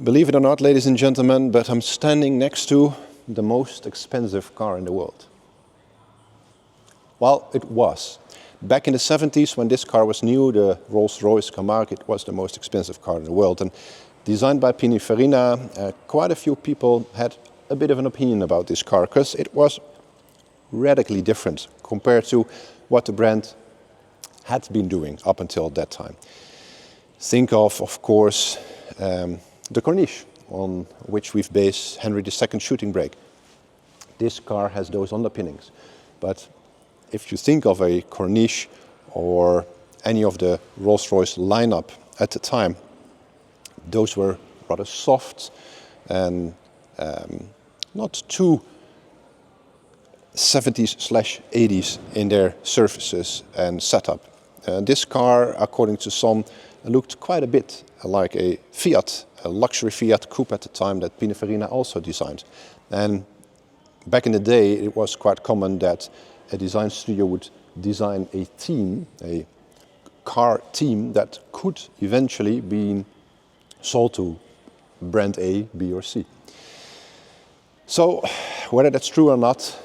Believe it or not, ladies and gentlemen, but I'm standing next to the most expensive car in the world. Well, it was. Back in the 70s, when this car was new, the Rolls-Royce Camargue, it was the most expensive car in the world. And designed by Pininfarina, quite a few people had a bit of an opinion about this car, because it was radically different compared to what the brand had been doing up until that time. Think of course, the Corniche, on which we've based Henry II shooting brake. This car has those underpinnings. But if you think of a Corniche or any of the Rolls-Royce lineup at the time, those were rather soft and not too 70s/80s in their surfaces and setup. This car, according to some, looked quite a bit like a Fiat, a luxury Fiat coupe at the time that Pininfarina also designed. And back in the day, it was quite common that a design studio would design a team, a car team that could eventually be sold to brand A, B or C. So whether that's true or not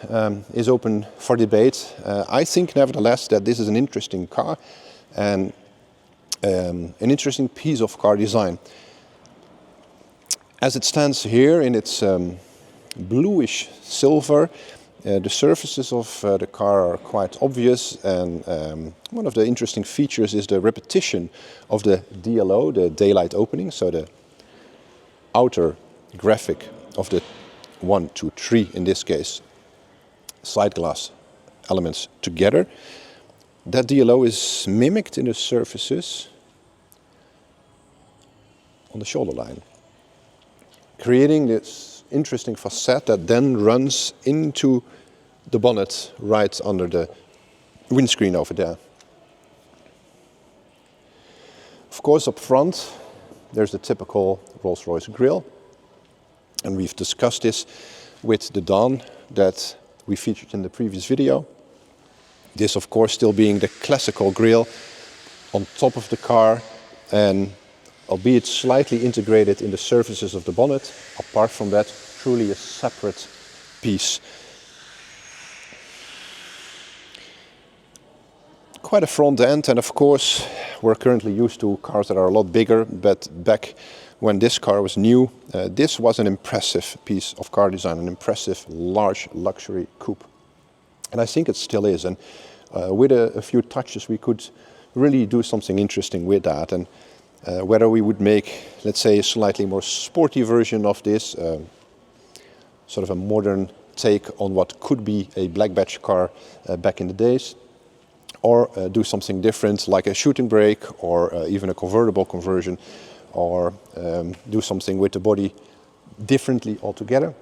is open for debate. I think nevertheless that this is an interesting car and an interesting piece of car design. As it stands here in its bluish silver, the surfaces of the car are quite obvious, and one of the interesting features is the repetition of the DLO, the daylight opening, so the outer graphic of the 1, 2, 3 in this case side glass elements together. That DLO is mimicked in the surfaces on the shoulder line, creating this interesting facade that then runs into the bonnet right under the windscreen over there. Of course, up front there's the typical Rolls-Royce grille, and we've discussed this with the Dawn that we featured in the previous video. This of course still being the classical grille on top of the car, and albeit slightly integrated in the surfaces of the bonnet, apart from that, truly a separate piece. Quite a front end, and of course we're currently used to cars that are a lot bigger, but back when this car was new, this was an impressive piece of car design, an impressive large luxury coupe. And I think it still is, and with a few touches we could really do something interesting with that. And whether we would make, let's say, a slightly more sporty version of this, sort of a modern take on what could be a black badge car back in the days, or do something different like a shooting brake or even a convertible conversion, or do something with the body differently altogether.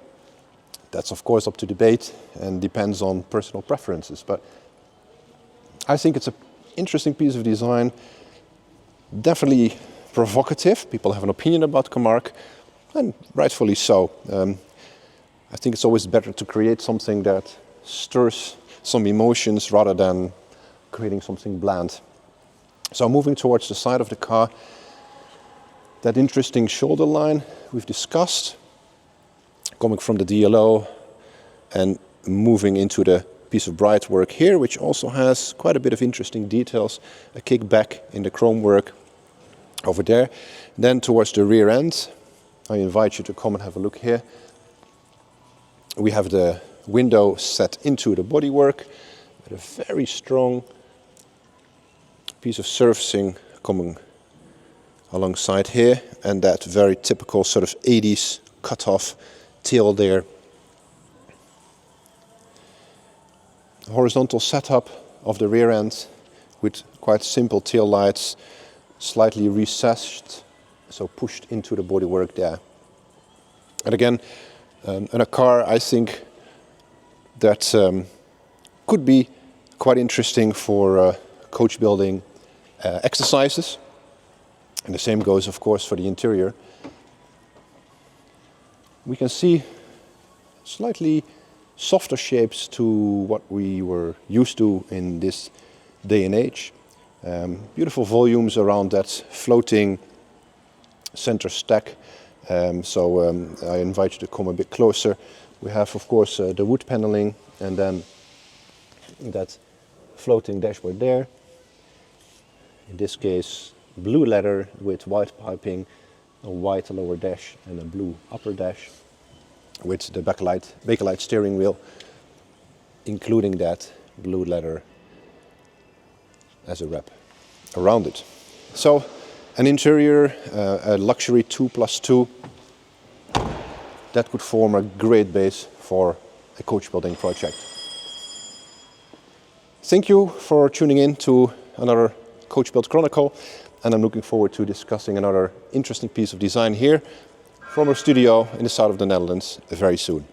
That's of course up to debate and depends on personal preferences, but I think it's an interesting piece of design, definitely provocative. People have an opinion about Camargue, and rightfully so. I think it's always better to create something that stirs some emotions rather than creating something bland. So moving towards the side of the car, that interesting shoulder line we've discussed, coming from the DLO and moving into the piece of bright work here, which also has quite a bit of interesting details, a kickback in the chrome work over there. Then towards the rear end, I invite you to come and have a look here. We have the window set into the bodywork with a very strong piece of surfacing coming alongside here, and that very typical sort of 80s cut-off tail there. Horizontal setup of the rear end with quite simple tail lights, slightly recessed, so pushed into the bodywork there. And again, in a car, I think that could be quite interesting for coach building exercises. And the same goes, of course, for the interior. We can see slightly softer shapes to what we were used to in this day and age. Beautiful volumes around that floating center stack, I invite you to come a bit closer. We have, of course, the wood paneling, and then that floating dashboard there. In this case, blue leather with white piping, a white lower dash and a blue upper dash, with the Bakelite steering wheel, including that blue leather as a wrap around it. So an interior, a luxury 2+2, that could form a great base for a coach building project. Thank you for tuning in to another Coach Built Chronicle, and I'm looking forward to discussing another interesting piece of design here from our studio in the south of the Netherlands very soon.